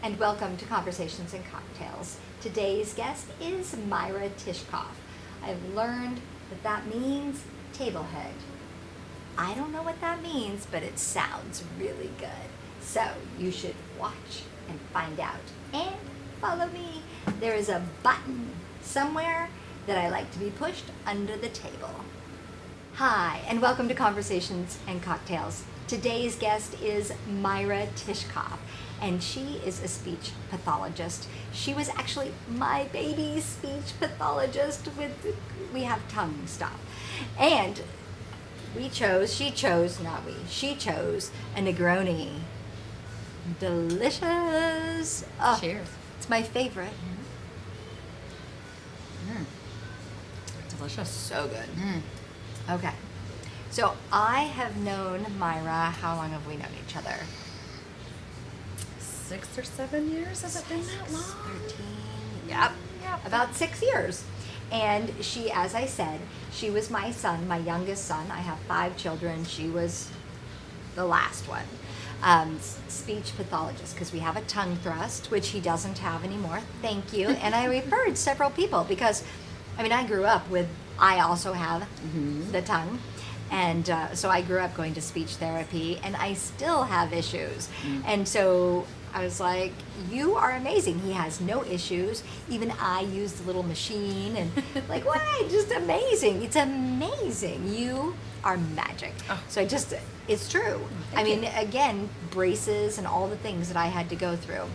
and welcome to Conversations and Cocktails. Today's guest is Myra Tishkoff. I've learned that means table head. I don't know what that means, but it sounds really good. So you should watch and find out. And follow me. There is a button somewhere that I like to be pushed under the table. Hi, and welcome to Conversations and Cocktails. Today's guest is Myra Tishkoff, and she is a speech pathologist. She was actually my baby's speech pathologist. We have tongue stuff. And she chose a Negroni. Delicious. Oh, Cheers. it's my favorite. Delicious. So good. Okay. So I have known Myra. How long have we known each other? 6 or 7 years? Has it been that long? 13. Yep. About 6 years. And she, as I said, she was my son, my youngest son. I have 5 children. She was the last one. Speech pathologist, because we have a tongue thrust, which he doesn't have anymore. Thank you. And I referred several people because, I grew up with, I also have the tongue. And so I grew up going to speech therapy, and I still have issues. And so I was like, you are amazing. He has no issues. Even I use the little machine, and like, why? Just amazing. It's amazing. You are magic. Oh. So it's true. Thank you. Again, braces and all the things that I had to go through.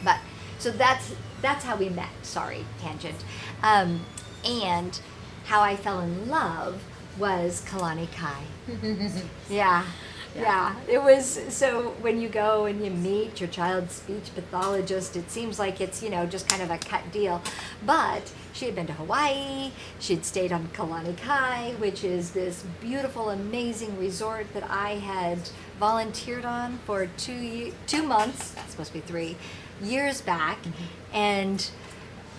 But, so that's how we met. Sorry, tangent. And how I fell in love was Kalani Kai. Yeah. It was, so when you go and you meet your child's speech pathologist, it seems like it's, just kind of a cut deal. But she had been to Hawaii. She'd stayed on Kalani Kai, which is this beautiful, amazing resort that I had volunteered on for 2 months, it's supposed to be 3 years back. And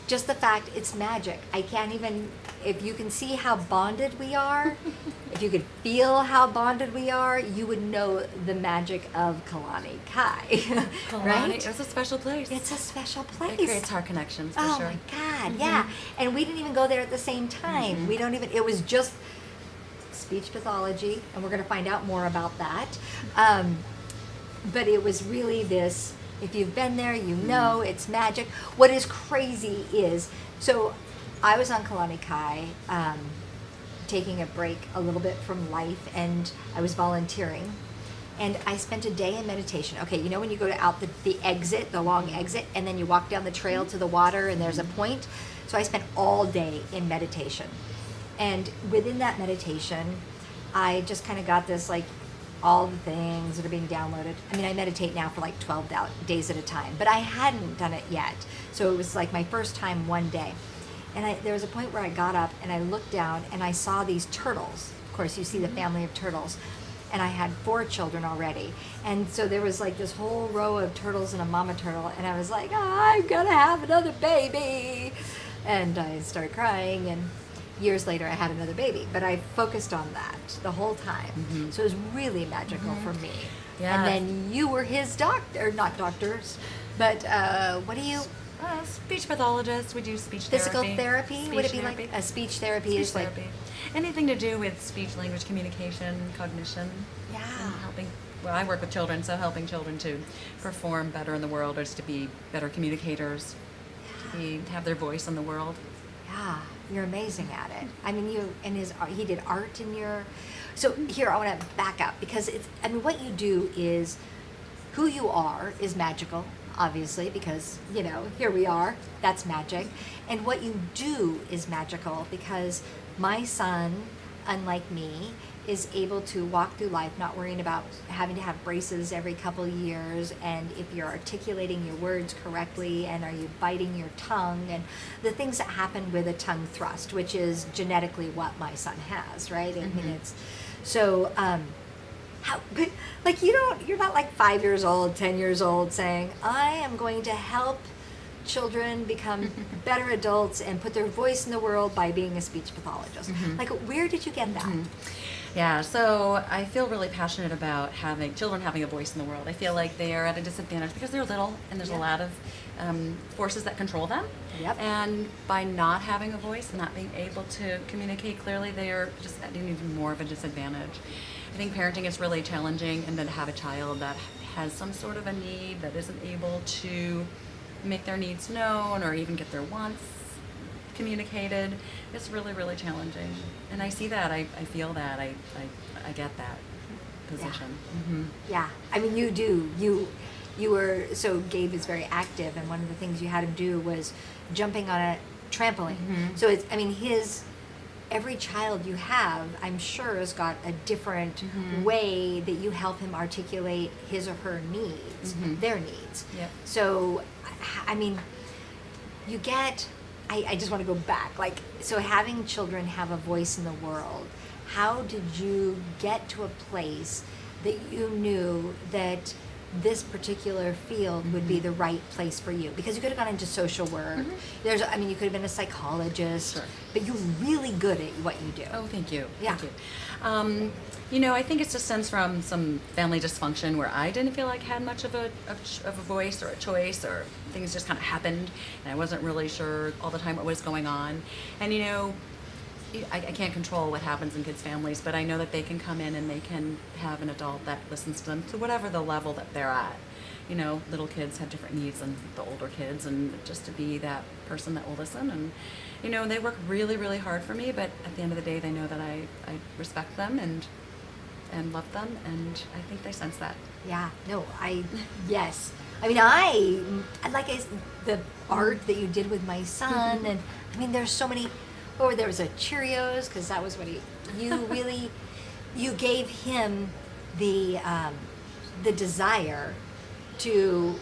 just the fact, it's magic. I can't even, if you can see how bonded we are, if you could feel how bonded we are, you would know the magic of Kalani Kai. Kalani, right? it's a special place. It's a special place. It creates heart connections, for Oh sure. my God, yeah. And we didn't even go there at the same time. We don't even, it was just speech pathology, and we're going to find out more about that. But it was really this, if you've been there, you know it's magic. What is crazy is, so I was on Kalani Kai, taking a break a little bit from life, and I was volunteering. And I spent a day in meditation. Okay, when you go out the exit, the long exit, and then you walk down the trail to the water, and there's a point. So I spent all day in meditation. And within that meditation, I just kind of got this, like, all the things that are being downloaded. I meditate now for like 12 days at a time, but I hadn't done it yet. So it was like my first time one day. And there was a point where I got up and I looked down and I saw these turtles. Of course, you see the family of turtles. And I had 4 children already. And so there was like this whole row of turtles and a mama turtle. And I was like, I'm gonna have another baby. And I started crying, and years later I had another baby, but I focused on that the whole time. So it was really magical for me. Yeah. And then you were his doctor, not doctors, but what do you, Speech pathologist. We do speech physical therapy. therapy? Speech Would it be therapy. like a speech therapy? Speech is therapy. Anything to do with speech, language, communication, cognition. Yeah. And helping. Well, I work with children, so helping children to perform better in the world, or just to be better communicators, to have their voice in the world. Yeah, you're amazing at it. He did art in your, so here, I want to back up, because what you do is, who you are is magical, obviously, because, here we are, that's magic. And what you do is magical, because my son, unlike me, is able to walk through life not worrying about having to have braces every couple years, and if you're articulating your words correctly, and are you biting your tongue, and the things that happen with a tongue thrust, which is genetically what my son has, right? It's so you're not like 5 years old, 10 years old saying, I am going to help children become better adults and put their voice in the world by being a speech pathologist. Like, where did you get that? Yeah, so I feel really passionate about children having a voice in the world. I feel like they are at a disadvantage because they're little and there's a lot of forces that control them. Yep. And by not having a voice and not being able to communicate clearly, they are just at an even more of a disadvantage. I think parenting is really challenging, and then to have a child that has some sort of a need that isn't able to make their needs known or even get their wants communicated is really, really challenging. And I see that, I feel that, I get that position. Yeah, I mean, you do. You were, so Gabe is very active, and one of the things you had him do was jumping on a trampoline. So it's, I mean, every child you have, I'm sure, has got a different way that you help him articulate his or her needs, their needs. Yep. So, I mean, you get, I just want to go back. Like, so having children have a voice in the world, how did you get to a place that you knew that this particular field would be the right place for you? Because you could have gone into social work. I mean, you could have been a psychologist, Sure. but you're really good at what you do. Oh, thank you. Yeah. Thank you. You know, I think it just stems from some family dysfunction where I didn't feel like I had much of a voice or a choice, or things just kind of happened, and I wasn't really sure all the time what was going on. And you know, I can't control what happens in kids' families, but I know that they can come in and they can have an adult that listens to them to whatever the level that they're at. You know, little kids have different needs than the older kids, and just to be that person that will listen. And you know, they work really, really hard for me, but at the end of the day, they know that I respect them and love them, and I think they sense that. Yeah, no, yes. I mean, I like the art that you did with my son, and I mean, there's so many. Or there was a Cheerios, because that was what you gave him the desire to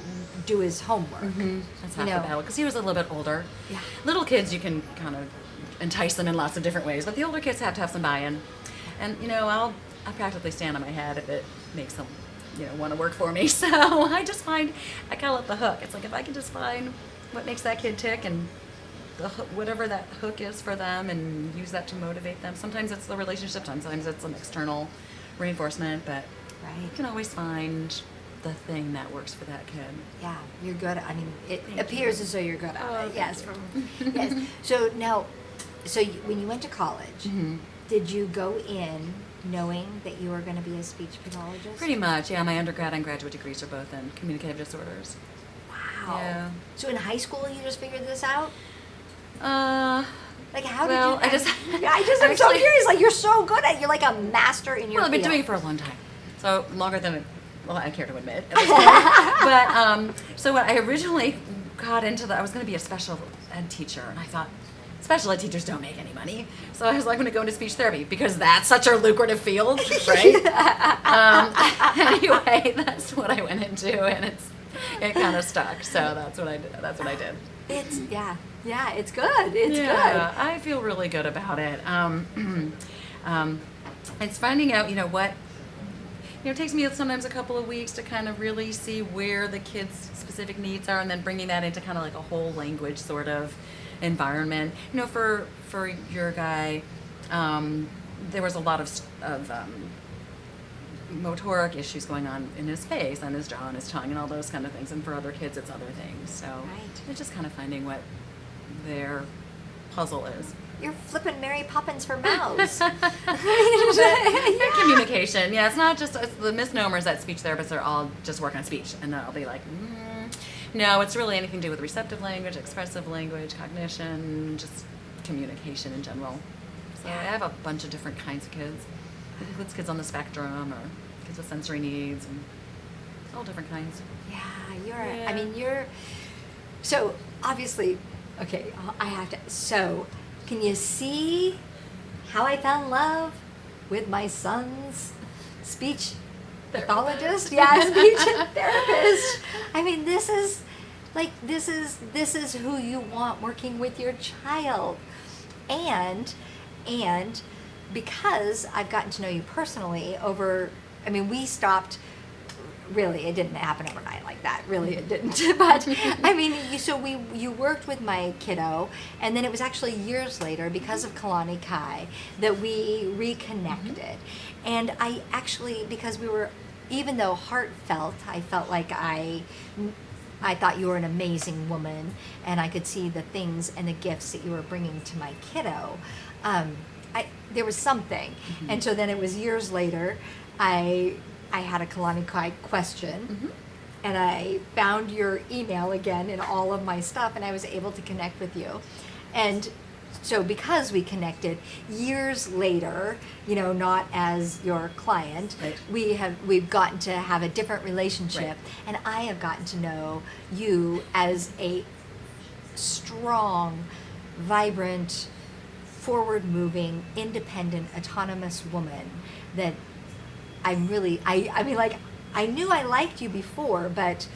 do his homework. That's half the battle, because he was a little bit older. Yeah. Little kids, you can kind of entice them in lots of different ways, but the older kids have to have some buy-in. And you know, I practically stand on my head if it makes them, you know, want to work for me. So I just I call it the hook. It's like, if I can just find what makes that kid tick and whatever that hook is for them, and use that to motivate them. Sometimes it's the relationship, sometimes it's an external reinforcement, but you can always find the thing that works for that kid. Yeah, you're good. I mean, it appears as though you're good at it. Yes. Yes. So now, when you went to college, did you go in knowing that you were going to be a speech pathologist? Pretty much, yeah. My undergrad and graduate degrees are both in communicative disorders. Wow. Yeah. So in high school, you just figured this out? Like, how did well, you? I'm so actually- curious. Like, you're so good at it. You're like a master in your Well, I've been field. doing it for a long time. So longer than, I care to admit at this point. But, so when I originally got into I was going to be a special ed teacher, and I thought, special ed teachers don't make any money. So I was like, I'm going to go into speech therapy because that's such a lucrative field, right? Anyway, that's what I went into, and it kind of stuck. So that's what I did. It's good. It's good. I feel really good about it. It's finding out, what, it takes me sometimes a couple of weeks to kind of really see where the kids' specific needs are, and then bringing that into kind of like a whole language sort of environment. For your guy, there was a lot of motoric issues going on in his face and his jaw and his tongue and all those kind of things, and for other kids it's other things. So it's just kind of finding what their puzzle is. You're flipping Mary Poppins for mouths. Communication, it's not just the misnomers that speech therapists are all just work on speech, and I'll be like, no, it's really anything to do with receptive language, expressive language, cognition, just communication in general. So I have a bunch of different kinds of kids. It includes kids on the spectrum, or kids with sensory needs, and all different kinds. So obviously, okay, I have to, so can you see how I fell in love with my son's speech pathologist? Speech therapist. I mean, this is who you want working with your child. And because I've gotten to know you personally we stopped really, it didn't happen overnight like that. Really, it didn't. But I mean, you worked with my kiddo, and then it was actually years later, because of Kalani Kai, that we reconnected. And I actually, because we were, even though heartfelt, I felt like I thought you were an amazing woman, and I could see the things and the gifts that you were bringing to my kiddo. There was something, and so then it was years later. I had a Kalani Kai question, and I found your email again in all of my stuff, and I was able to connect with you. And so because we connected years later, not as your client, right. we've gotten to have a different relationship, right. and I have gotten to know you as a strong, vibrant, forward-moving, independent, autonomous woman that I'm really, I mean, like, I knew I liked you before, but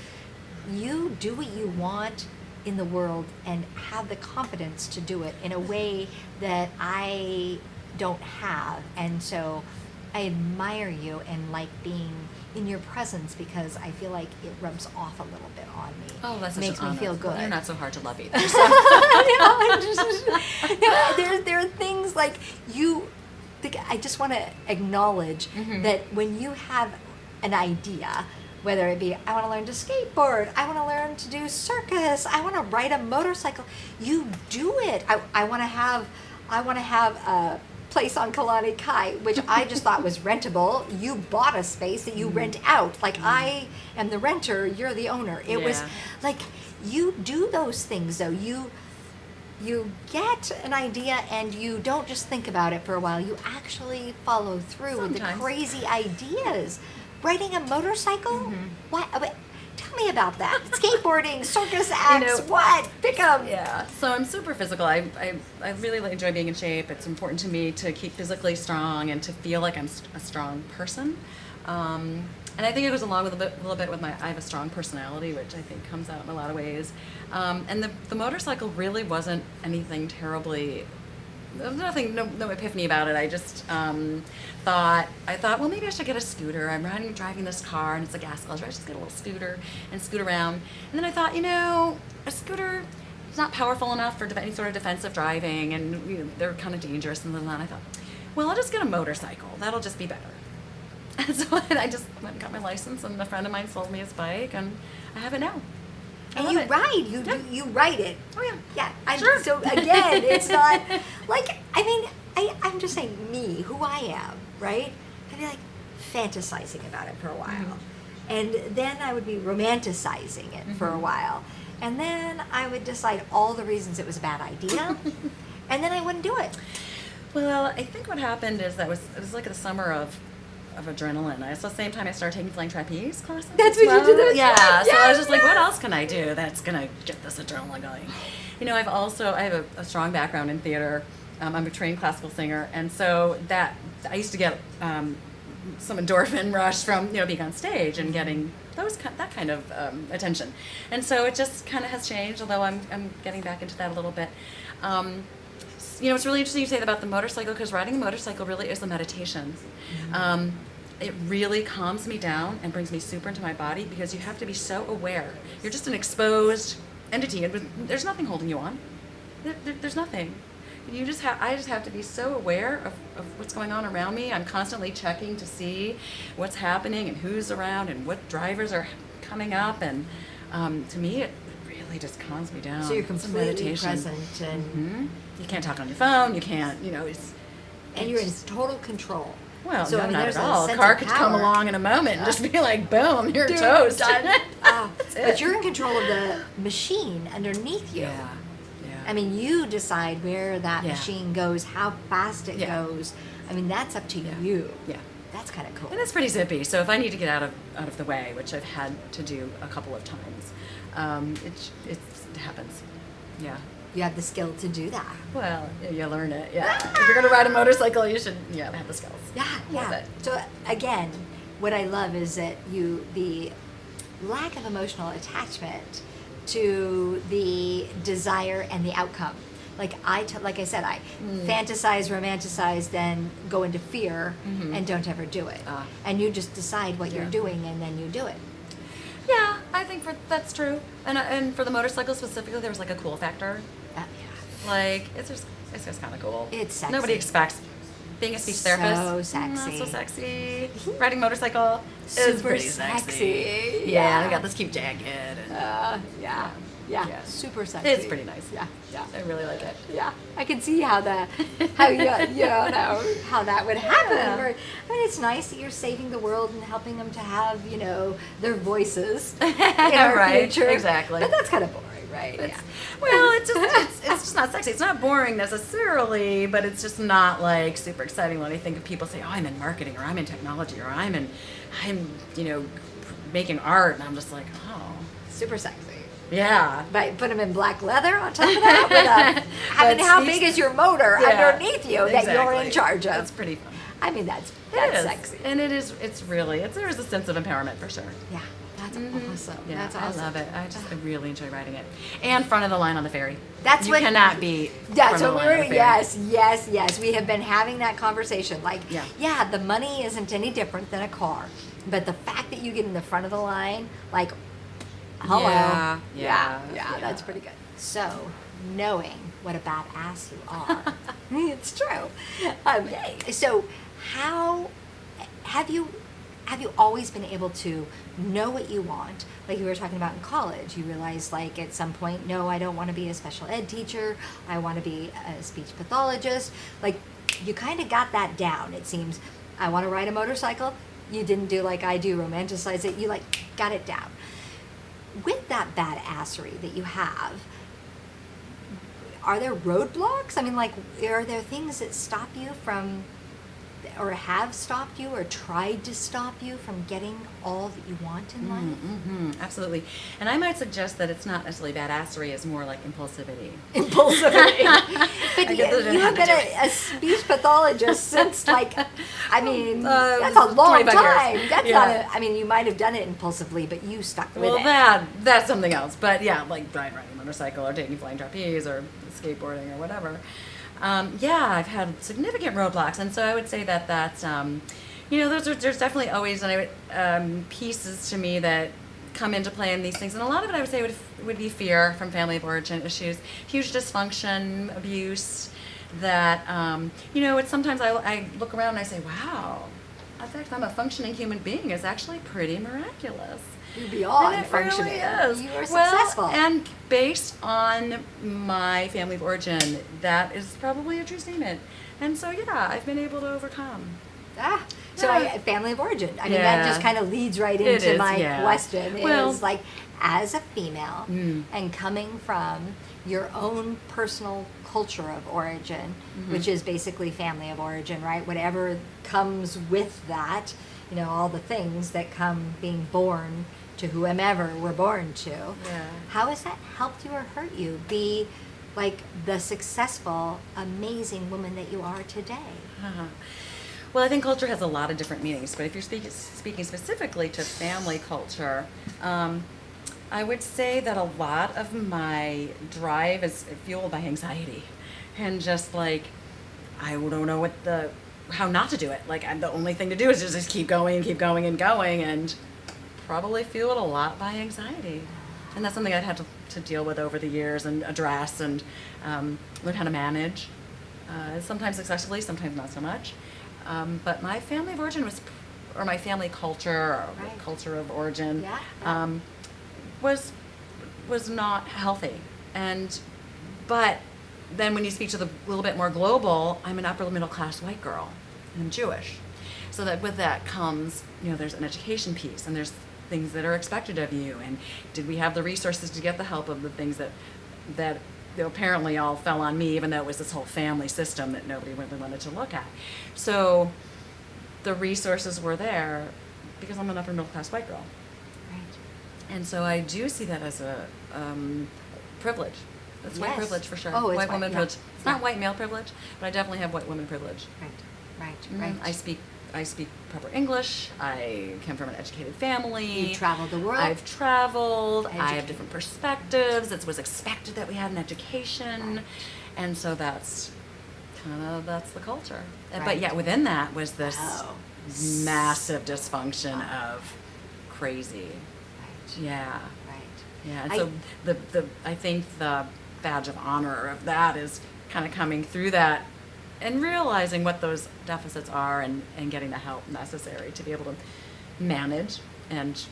you do what you want in the world and have the confidence to do it in a way that I don't have. And so I admire you and like being in your presence because I feel like it rubs off a little bit on me. Oh, that's such makes an me honor. feel good. Well, you're not so hard to love either. So. There are things like you. I just want to acknowledge that when you have an idea, whether it be I want to learn to skateboard, I want to learn to do circus, I want to ride a motorcycle, you do it. I want to have a place on Kalani Kai, which I just thought was rentable. You bought a space that you rent out. Like I am the renter, you're the owner. It was like you do those things though. You get an idea and you don't just think about it for a while. You actually follow through with the crazy ideas. Riding a motorcycle? What? Tell me about that. Skateboarding, circus acts, what? Pick 'em. Yeah. So I'm super physical. I really enjoy being in shape. It's important to me to keep physically strong and to feel like I'm a strong person. And I think it goes along with a little bit with I have a strong personality, which I think comes out in a lot of ways. And the motorcycle really wasn't anything terribly, there was no epiphany about it. I just thought, well, maybe I should get a scooter. I'm driving this car and it's a gas guzzler. I should just get a little scooter and scoot around. And then I thought, a scooter is not powerful enough for any sort of defensive driving, and they're kind of dangerous. And then I thought, well, I'll just get a motorcycle. That'll just be better. And so I just went and got my license, and a friend of mine sold me his bike, and I have it now. And you ride, you ride it. Oh yeah. Yeah. Sure. So again, it's not like, I mean, I'm just saying me, who I am, right? I'd be like fantasizing about it for a while. And then I would be romanticizing it for a while. And then I would decide all the reasons it was a bad idea. And then I wouldn't do it. Well, I think what happened is it was like the summer of adrenaline. It's the same time I started taking flying trapeze classes. That's what you did. Yeah. Yes, So I was just like, what else can I do that's gonna get this adrenaline going? I have a strong background in theater. I'm a trained classical singer, and so that I used to get some endorphin rush from being on stage and getting that kind of attention. And so it just kind of has changed. Although I'm getting back into that a little bit. It's really interesting you say about the motorcycle, because riding a motorcycle really is a meditation. It really calms me down and brings me super into my body, because you have to be so aware. You're just an exposed entity, and there's nothing holding you on. There's nothing. I just have to be so aware of what's going on around me. I'm constantly checking to see what's happening and who's around and what drivers are coming up. And to me, it really just calms me down. So you're completely present, and you can't talk on your phone. You can't, and you're in total control. Well, so, no, I mean, not there's at a all. A sense car of could come power. along in a moment and just be like, boom, you're Dude, toast. done. That's But you're in control of the machine underneath you. Yeah. I mean, you decide where that Yeah. machine goes, how fast it goes. I mean, that's up to you. Yeah. That's kind of cool. And it's pretty zippy. So if I need to get out of the way, which I've had to do a couple of times, it happens. Yeah. You have the skill to do that. Well, you learn it. Yeah. If you're gonna ride a motorcycle, you should have the skills. Yeah. So again, what I love is that the lack of emotional attachment to the desire and the outcome. Like like I said, I fantasize, romanticize, then go into fear and don't ever do it. And you just decide what you're doing and then you do it. Yeah, I think that's true. And for the motorcycle specifically, there was like a cool factor. Yeah. Like it's just kind of cool. It's sexy. Nobody expects being a speech therapist. So sexy. Not so sexy. Riding motorcycle is Super pretty sexy. Yeah, I got this cute jacket. And, yeah, super sexy. It's pretty nice. Yeah. I really like it. Yeah, I can see how that would happen. Yeah. Or, I mean, it's nice that you're saving the world and helping them to have, their voices in our Right, future. exactly. But that's kind of boring, right? Yeah. Well, it's just not sexy. It's not boring necessarily, but it's just not like super exciting when I think of people say, "Oh, I'm in marketing," or "I'm in technology," or "I'm making art," and I'm just like, "Oh, Super sexy. yeah." But put them in black leather on top of that. How big is your motor underneath you that you're in charge of? That's pretty fun. I mean, that's It is. sexy. And there's a sense of empowerment for sure. Yeah, that's awesome. Yeah, That's awesome. I love it. I really enjoy riding it. And front of the line on the ferry. That's you what cannot beat. That's front of what the we line were. on the ferry. Yes. We have been having that conversation. Like, Yeah. the money isn't any different than a car, but the fact that you get in the front of the line, like, hello, Yeah. that's pretty good. So, knowing what a badass you are, it's true. So, how have you always been able to know what you want? Like you were talking about in college, you realized like at some point, no, I don't want to be a special ed teacher. I want to be a speech pathologist. Like you kind of got that down, it seems. I want to ride a motorcycle. You didn't do like I do, romanticize it. You like got it down. With that badassery that you have, are there roadblocks? I mean, like, are there things that stop you from, or have stopped you, or tried to stop you from getting all that you want in life? Mm-hmm, absolutely. And I might suggest that it's not necessarily badassery, it's more like impulsivity. Impulsivity. But I guess I didn't you have have to been do a speech pathologist since, like, I mean, that's a long 25 time. years. That's Yeah. not I mean, you might have done it impulsively, but you stuck with Well, it. that's something else. But yeah, like riding a motorcycle or taking flying trapeze or skateboarding or whatever. I've had significant roadblocks, and so I would say that's there's definitely always pieces to me that come into play in these things, and a lot of it I would say would be fear from family of origin issues, huge dysfunction, abuse. That it's sometimes I look around and I say, wow, the fact I'm a functioning human being is actually pretty miraculous. You're beyond And it functioning. really is. You are successful. Well, and based on my family of origin, that is probably a true statement. And so, I've been able to overcome. Family of origin. I mean, that just kind of leads right into my question. Well, is like, as a female and coming from your own personal culture of origin, which is basically family of origin, right? Whatever comes with that, all the things that come being born to whomever we're born to. Yeah. How has that helped you or hurt you be like the successful, amazing woman that you are today? Well, I think culture has a lot of different meanings, but if you're speaking specifically to family culture, I would say that a lot of my drive is fueled by anxiety, and just like I don't know how not to do it. Like the only thing to do is just keep going and going, and probably fueled a lot by anxiety. And that's something I've had to deal with over the years and address and learn how to manage. Sometimes successfully, sometimes not so much. But my family of origin or my family culture, or culture of origin, was not healthy. But then when you speak to the little bit more global, I'm an upper middle class white girl, and I'm Jewish. So that with that comes, there's an education piece, and there's things that are expected of you, and did we have the resources to get the help of the things that apparently all fell on me, even though it was this whole family system that nobody really wanted to look at. So the resources were there because I'm an upper middle class white girl. Right. And so I do see that as a privilege. It's white privilege for sure. Oh, it's white woman privilege. It's not Yeah. white male privilege, but I definitely have white woman privilege. Right. I speak proper English. I come from an educated family. You traveled the world. I've traveled. I have Educated. different perspectives. It was expected that we had an education. And so that's the culture. But Right. yeah, within that was this Oh. massive dysfunction of crazy. Right. Yeah. Right. Yeah. And so I think the badge of honor of that is kind of coming through that and realizing what those deficits are and getting the help necessary to be able to manage and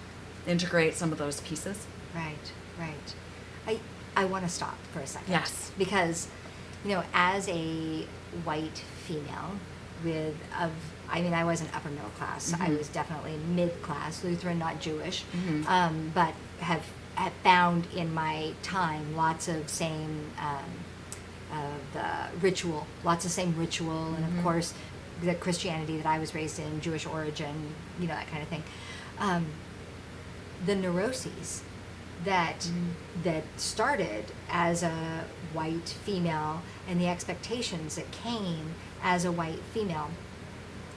integrate some of those pieces. Right. Right. I want to stop for a second. Yes. Because, as a white female I wasn't upper middle class. I was definitely mid-class, Lutheran, not Jewish, but have found in my time lots of same lots of same ritual, and of course the Christianity that I was raised in, Jewish origin, that kind of thing. The neuroses that started as a white female and the expectations that came as a white female.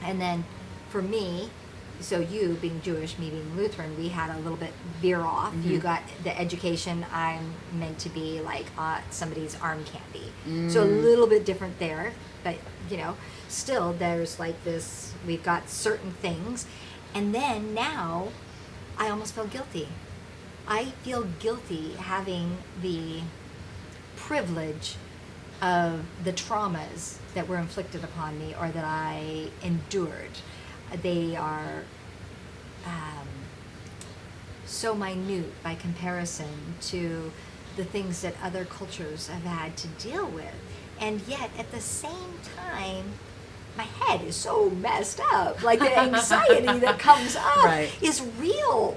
And then for me, so you being Jewish, me being Lutheran, we had a little bit veer off. You got the education, I'm meant to be like somebody's arm candy. So a little bit different there, but still there's like this, we've got certain things. And then now I almost feel guilty. I feel guilty having the privilege of the traumas that were inflicted upon me or that I endured. They are so minute by comparison to the things that other cultures have had to deal with. And yet, at the same time, my head is so messed up. Like, the anxiety that comes up Right. is real.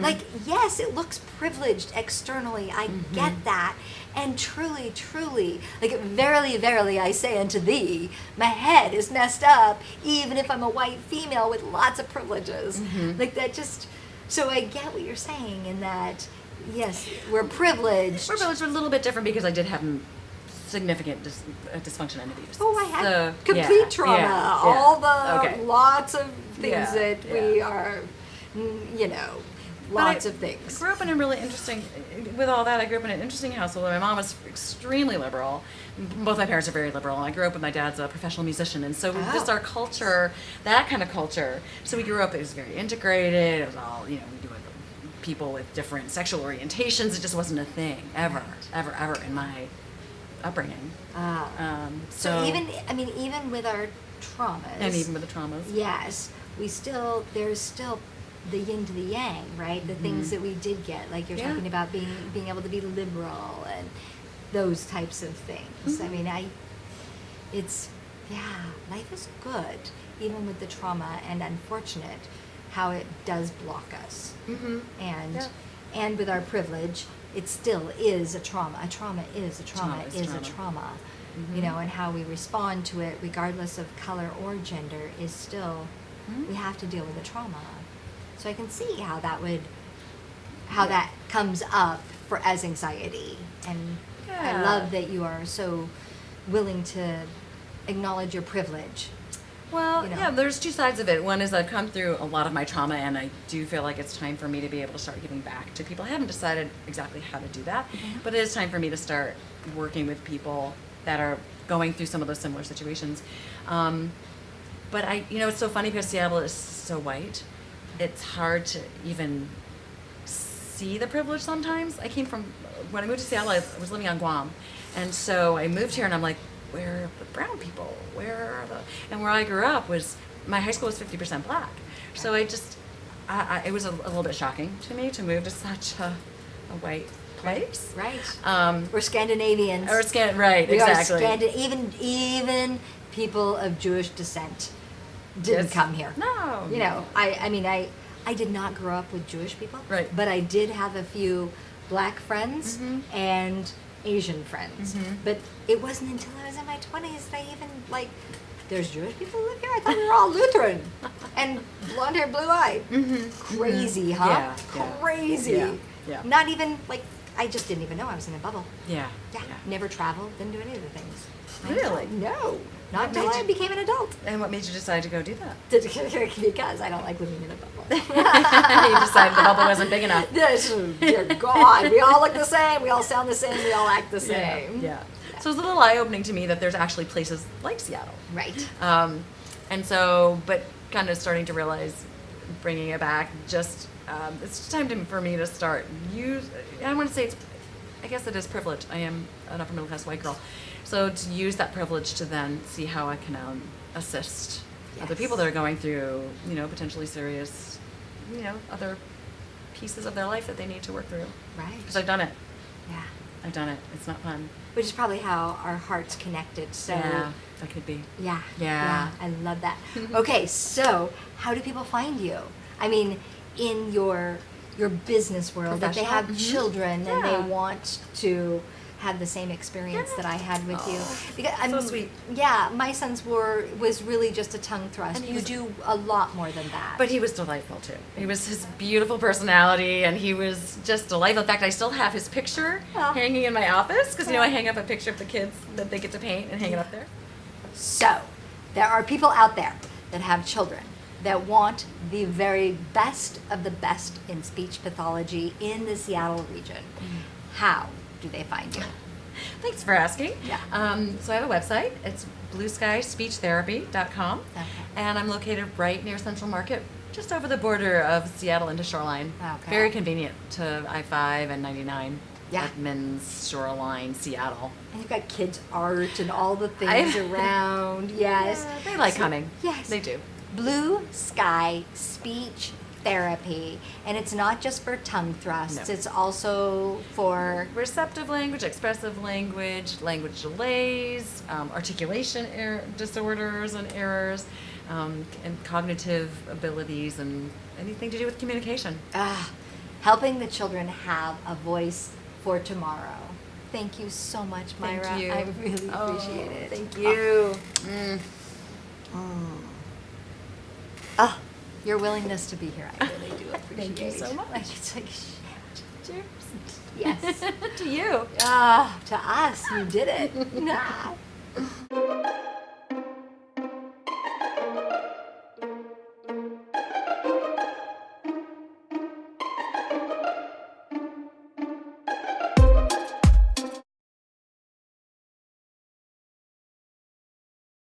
Like, yes, it looks privileged externally. I get that. And truly, truly, like, verily, verily, I say unto thee, my head is messed up, even if I'm a white female with lots of privileges. Like, that just, so I get what you're saying in that, yes, we're privileged. We're a little bit different because I did have significant dysfunction and abuse. Oh, I had So, complete trauma. yeah. All the Okay. lots of things Yeah, that yeah. we are, lots of I things. grew up in a really interesting, with all that, I grew up in an interesting household. My mom was extremely liberal. Both my parents are very liberal. I grew up with my dad's a professional musician. And so Oh. just our culture, that kind of culture. So we grew up, it was very integrated. It was all, we do it with people with different sexual orientations. It just wasn't a thing, ever in my upbringing. So even with our traumas. And even with the traumas. Yes, there's still the yin to the yang, right? The things that we did get, like you're Yeah. talking about being able to be liberal and those types of things. I mean, life is good, even with the trauma and unfortunate how it does block us. And with our privilege, it still is a trauma. A trauma is a trauma is a trauma. And how we respond to it, regardless of color or gender, is still, we have to deal with the trauma. So I can see how that comes up as anxiety. And I love that you are so willing to acknowledge your privilege. Well, there's two sides of it. One is I've come through a lot of my trauma, and I do feel like it's time for me to be able to start giving back to people. I haven't decided exactly how to do that, but it is time for me to start working with people that are going through some of those similar situations. But it's so funny because Seattle is so white. It's hard to even see the privilege sometimes. When I moved to Seattle, I was living on Guam. And so I moved here and I'm like, where are the brown people? And where I grew up my high school was 50% black. So it was a little bit shocking to me to move to such a white place. Right. We're Scandinavians. Right, We exactly. are even people of Jewish descent didn't come here. No. I did not grow up with Jewish people. Right. But I did have a few black friends and Asian friends. But it wasn't until I was in my 20s that I even, there's Jewish people who live here? I thought we were all Lutheran. And blonde hair, blue eyed. Crazy, huh? Yeah. Crazy. Yeah. Not even, I just didn't even know I was in a bubble. Yeah. Never traveled, didn't do any of the things. Really? No. Not until made I you- became an adult. And what made you decide to go do that? Because I don't like living in a bubble. You decided the bubble wasn't big enough. Dear God, we all look the same, we all sound the same, we all act the same. Yeah. So it was a little eye-opening to me that there's actually places like Seattle. Right. And so, but kind of starting to realize, bringing it back, just it's time for me to start I don't want to say I guess it is privilege. I am an upper middle class white girl, so to use that privilege to then see how I can assist other people that are going through, potentially serious, other pieces of their life that they need to work through. Right. Because I've done it. Yeah. I've done it. It's not fun. Which is probably how our hearts connected. So Yeah, that could be. yeah, Yeah. I love that. Okay, so how do people find you? I mean, in your business world, that they have Professional? children and Yeah. they want to have the same experience that I had with you. Because so sweet. Yeah, my son's was really just a tongue thrust. And he You was- do a lot more than that. But he was delightful too. He was his beautiful personality, and he was just delightful. In fact, I still have his picture Oh. hanging in my office because I hang up a picture of the kids that they get to paint and hang it up there. So, there are people out there that have children that want the very best of the best in speech pathology in the Seattle region. How do they find you? Thanks for asking. Yeah. So I have a website. It's blueskyspeechtherapy.com, Okay. and I'm located right near Central Market, just over the border of Seattle into Shoreline. Okay. Very convenient to I-5 and 99. Yeah. Edmonds, Shoreline, Seattle. And you've got kids' art and all the things around. Yes. Yeah, they like coming. Yes. They do. Blue Sky Speech Therapy. And it's not just for tongue thrusts, No. it's also for. Receptive language, expressive language, language delays, articulation disorders and errors, and cognitive abilities, and anything to do with communication. Helping the children have a voice for tomorrow. Thank you so much, Myra. Thank you. I really appreciate it. Thank you. Oh, your willingness to be here, I really do appreciate. Thank you so much. Like, it's like, shit. Cheers. Yes. To you. To us, you did it. Nah.